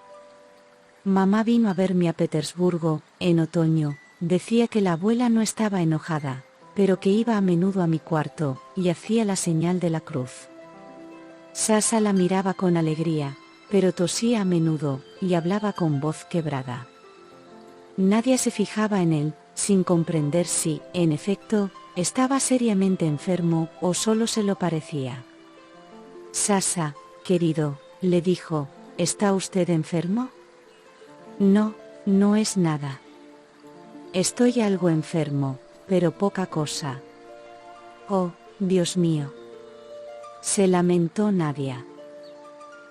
[SPEAKER 1] Mamá vino a verme a Petersburgo, en otoño, decía que la abuela no estaba enojada, pero que iba a menudo a mi cuarto, y hacía la señal de la cruz. Sasha la miraba con alegría, pero tosía a menudo, y hablaba con voz quebrada. Nadia se fijaba en él, sin comprender si, en efecto, estaba seriamente enfermo, o solo se lo parecía. «Sasha, querido», le dijo, «¿está usted enfermo?» «No, no es nada. Estoy algo enfermo, pero poca cosa». «Oh, Dios mío», se lamentó Nadia.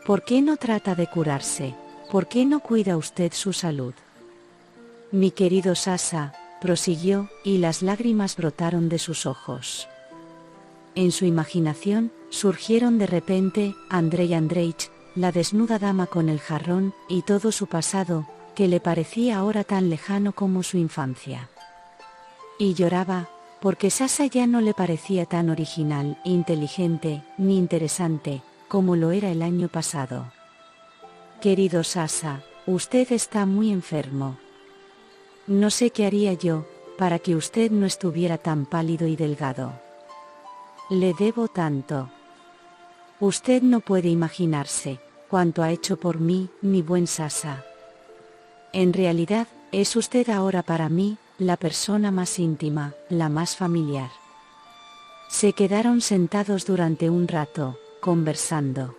[SPEAKER 1] «¿Por qué no trata de curarse? ¿Por qué no cuida usted su salud?» «Mi querido Sasha», prosiguió, y las lágrimas brotaron de sus ojos. En su imaginación, surgieron de repente, Andrei Andreich, la desnuda dama con el jarrón, y todo su pasado, que le parecía ahora tan lejano como su infancia. Y lloraba, porque Sasha ya no le parecía tan original, inteligente, ni interesante, como lo era el año pasado. «Querido Sasha, usted está muy enfermo. No sé qué haría yo, para que usted no estuviera tan pálido y delgado. Le debo tanto. Usted no puede imaginarse cuánto ha hecho por mí, mi buen Sasha. En realidad, es usted ahora para mí, la persona más íntima, la más familiar». Se quedaron sentados durante un rato, conversando.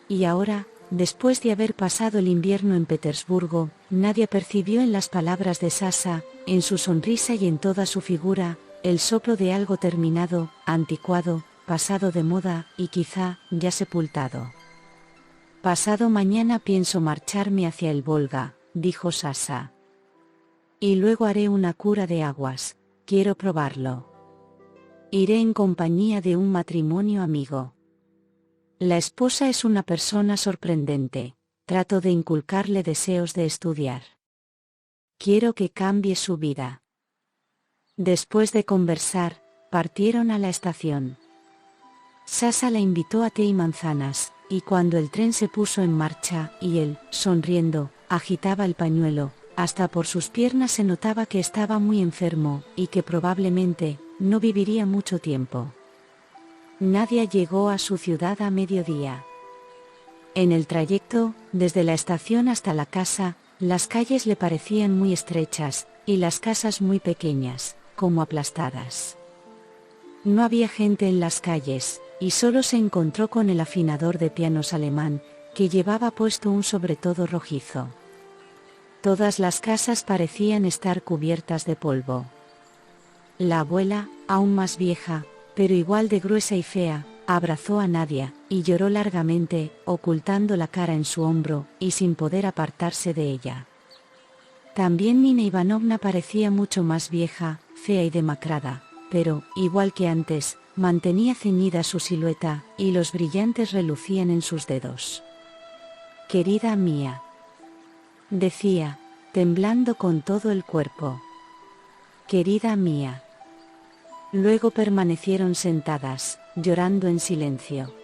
[SPEAKER 1] Y ahora, después de haber pasado el invierno en Petersburgo, Nadia percibió en las palabras de Sasha, en su sonrisa y en toda su figura, el soplo de algo terminado, anticuado, pasado de moda, y quizá, ya sepultado. «Pasado mañana pienso marcharme hacia el Volga», dijo Sasha. Y luego haré una cura de aguas, quiero probarlo. Iré en compañía de un matrimonio amigo. La esposa es una persona sorprendente, trato de inculcarle deseos de estudiar. Quiero que cambie su vida. Después de conversar, partieron a la estación. Sasa la invitó a té y manzanas, y cuando el tren se puso en marcha, y él, sonriendo, agitaba el pañuelo, hasta por sus piernas se notaba que estaba muy enfermo, y que probablemente, no viviría mucho tiempo. Nadia llegó a su ciudad a mediodía. En el trayecto, desde la estación hasta la casa, las calles le parecían muy estrechas, y las casas muy pequeñas, como aplastadas. No había gente en las calles, y solo se encontró con el afinador de pianos alemán, que llevaba puesto un sobretodo rojizo. Todas las casas parecían estar cubiertas de polvo. La abuela, aún más vieja, pero igual de gruesa y fea, abrazó a Nadia, y lloró largamente, ocultando la cara en su hombro, y sin poder apartarse de ella. También Nina Ivanovna parecía mucho más vieja, fea y demacrada, pero, igual que antes, mantenía ceñida su silueta, y los brillantes relucían en sus dedos. «Querida mía», decía, temblando con todo el cuerpo. «Querida mía». Luego permanecieron sentadas, llorando en silencio.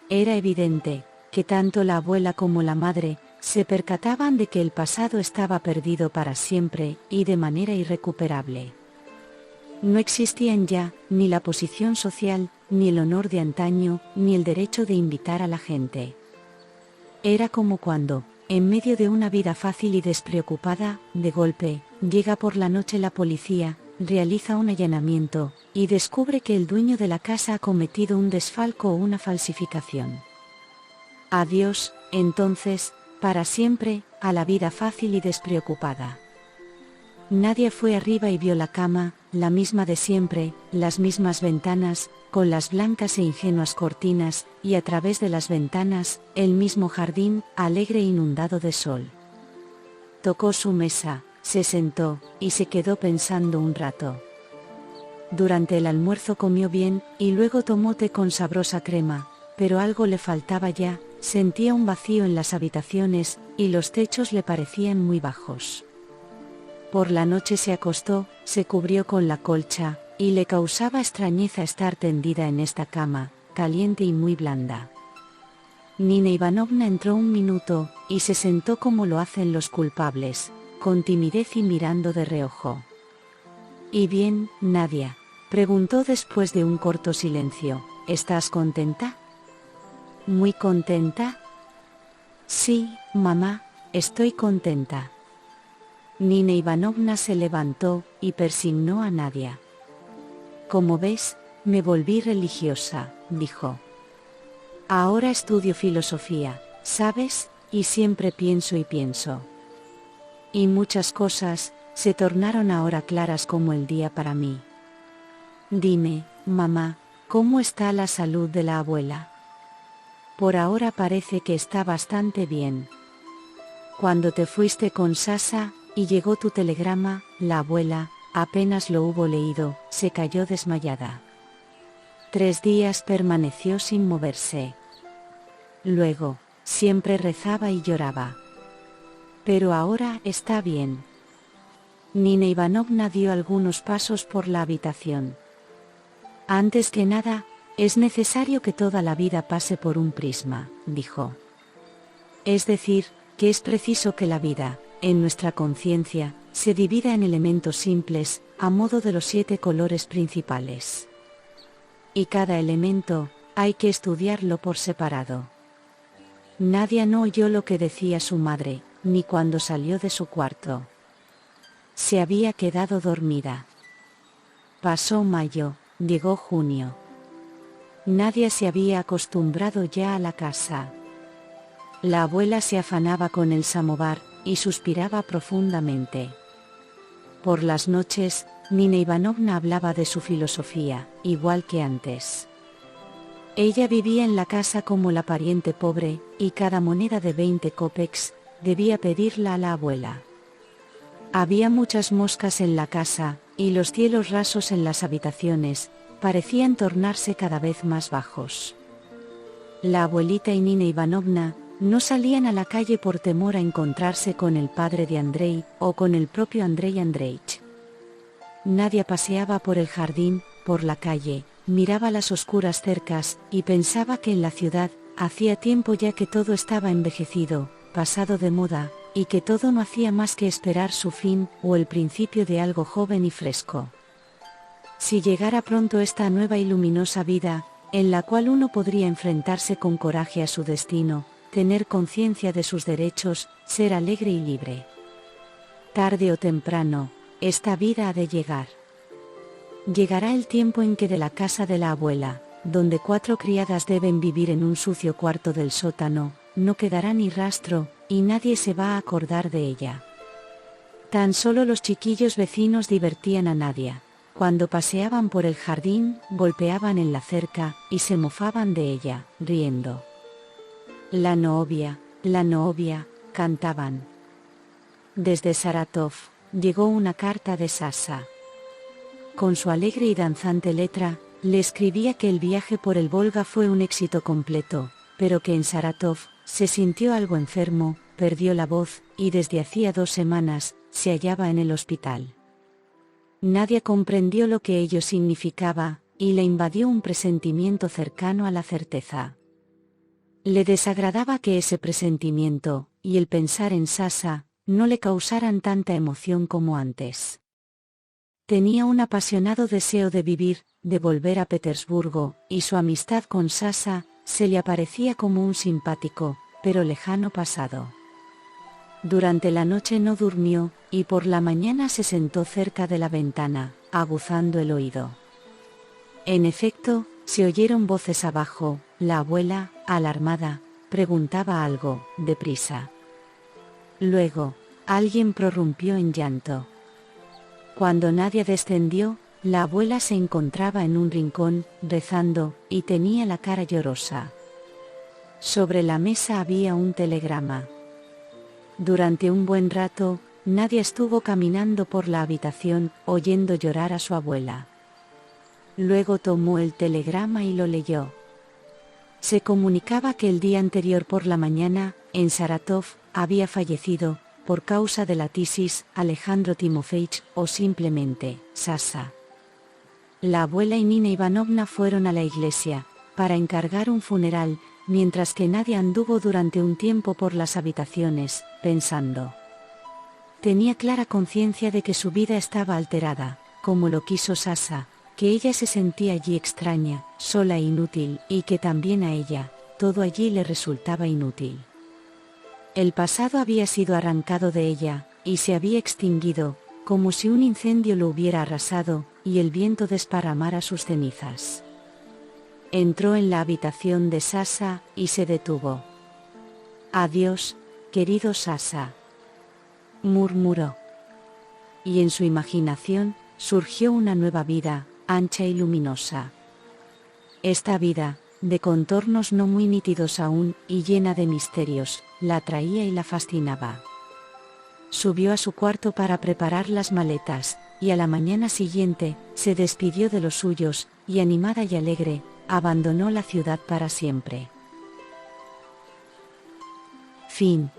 [SPEAKER 1] Era evidente, que tanto la abuela como la madre, se percataban de que el pasado estaba perdido para siempre, y de manera irrecuperable. No existían ya, ni la posición social, ni el honor de antaño, ni el derecho de invitar a la gente. Era como cuando, en medio de una vida fácil y despreocupada, de golpe, llega por la noche la policía, realiza un allanamiento, y descubre que el dueño de la casa ha cometido un desfalco o una falsificación. Adiós, entonces, para siempre, a la vida fácil y despreocupada. Nadia fue arriba y vio la cama, la misma de siempre, las mismas ventanas, con las blancas e ingenuas cortinas, y a través de las ventanas, el mismo jardín, alegre e inundado de sol. Tocó su mesa, se sentó, y se quedó pensando un rato. Durante el almuerzo comió bien, y luego tomó té con sabrosa crema, pero algo le faltaba ya, sentía un vacío en las habitaciones, y los techos le parecían muy bajos. Por la noche se acostó, se cubrió con la colcha, y le causaba extrañeza estar tendida en esta cama, caliente y muy blanda. Nina Ivanovna entró un minuto, y se sentó como lo hacen los culpables, con timidez y mirando de reojo. «¿Y bien, Nadia?», preguntó después de un corto silencio, «¿estás contenta?». «¿Muy contenta?». «Sí, mamá, estoy contenta». Nina Ivanovna se levantó, y persignó a Nadia. «Como ves, me volví religiosa», dijo. «Ahora estudio filosofía, ¿sabes? Y siempre pienso y pienso. Y muchas cosas, se tornaron ahora claras como el día para mí. Dime, mamá, ¿cómo está la salud de la abuela?». «Por ahora parece que está bastante bien. Cuando te fuiste con Sasa, y llegó tu telegrama, la abuela, apenas lo hubo leído, se cayó desmayada. 3 días permaneció sin moverse. Luego, siempre rezaba y lloraba. Pero ahora está bien». Nina Ivanovna dio algunos pasos por la habitación. «Antes que nada, es necesario que toda la vida pase por un prisma», dijo. «Es decir, que es preciso que la vida, en nuestra conciencia, se divida en elementos simples, a modo de los 7 colores principales. Y cada elemento, hay que estudiarlo por separado». Nadia no oyó lo que decía su madre, ni cuando salió de su cuarto. Se había quedado dormida. Pasó mayo, llegó junio. Nadia se había acostumbrado ya a la casa. La abuela se afanaba con el samovar, y suspiraba profundamente. Por las noches, Nina Ivanovna hablaba de su filosofía, igual que antes. Ella vivía en la casa como la pariente pobre, y cada moneda de 20 kopecks, debía pedirla a la abuela. Había muchas moscas en la casa, y los cielos rasos en las habitaciones parecían tornarse cada vez más bajos. La abuelita y Nina Ivanovna no salían a la calle por temor a encontrarse con el padre de Andrei o con el propio Andrei Andreich. Nadia paseaba por el jardín, por la calle, miraba las oscuras cercas y pensaba que en la ciudad hacía tiempo ya que todo estaba envejecido, pasado de moda, y que todo no hacía más que esperar su fin o el principio de algo joven y fresco. Si llegara pronto esta nueva y luminosa vida, en la cual uno podría enfrentarse con coraje a su destino, tener conciencia de sus derechos, ser alegre y libre. Tarde o temprano, esta vida ha de llegar. Llegará el tiempo en que de la casa de la abuela, donde 4 criadas deben vivir en un sucio cuarto del sótano, no quedará ni rastro, y nadie se va a acordar de ella. Tan solo los chiquillos vecinos divertían a Nadia. Cuando paseaban por el jardín, golpeaban en la cerca, y se mofaban de ella, riendo. La novia, cantaban. Desde Saratov, llegó una carta de Sasha. Con su alegre y danzante letra, le escribía que el viaje por el Volga fue un éxito completo, pero que en Saratov se sintió algo enfermo, perdió la voz, y desde hacía 2 semanas, se hallaba en el hospital. Nadia comprendió lo que ello significaba, y le invadió un presentimiento cercano a la certeza. Le desagradaba que ese presentimiento, y el pensar en Sasha, no le causaran tanta emoción como antes. Tenía un apasionado deseo de vivir, de volver a Petersburgo, y su amistad con Sasha se le aparecía como un simpático, pero lejano pasado. Durante la noche no durmió, y por la mañana se sentó cerca de la ventana, aguzando el oído. En efecto, se oyeron voces abajo. La abuela, alarmada, preguntaba algo, deprisa. Luego, alguien prorrumpió en llanto. Cuando Nadia descendió, la abuela se encontraba en un rincón, rezando, y tenía la cara llorosa. Sobre la mesa había un telegrama. Durante un buen rato, Nadia estuvo caminando por la habitación, oyendo llorar a su abuela. Luego tomó el telegrama y lo leyó. Se comunicaba que el día anterior por la mañana, en Saratov, había fallecido, por causa de la tisis, Alejandro Timofeich, o simplemente, Sasha. La abuela y Nina Ivanovna fueron a la iglesia, para encargar un funeral, mientras que Nadia anduvo durante un tiempo por las habitaciones, pensando. Tenía clara conciencia de que su vida estaba alterada, como lo quiso Sasha, que ella se sentía allí extraña, sola e inútil, y que también a ella, todo allí le resultaba inútil. El pasado había sido arrancado de ella, y se había extinguido, como si un incendio lo hubiera arrasado, y el viento desparramara sus cenizas. Entró en la habitación de Sasha, y se detuvo. «Adiós, querido Sasha», murmuró. Y en su imaginación, surgió una nueva vida, ancha y luminosa. Esta vida, de contornos no muy nítidos aún, y llena de misterios, la atraía y la fascinaba. Subió a su cuarto para preparar las maletas, y a la mañana siguiente, se despidió de los suyos, y animada y alegre, abandonó la ciudad para siempre. Fin.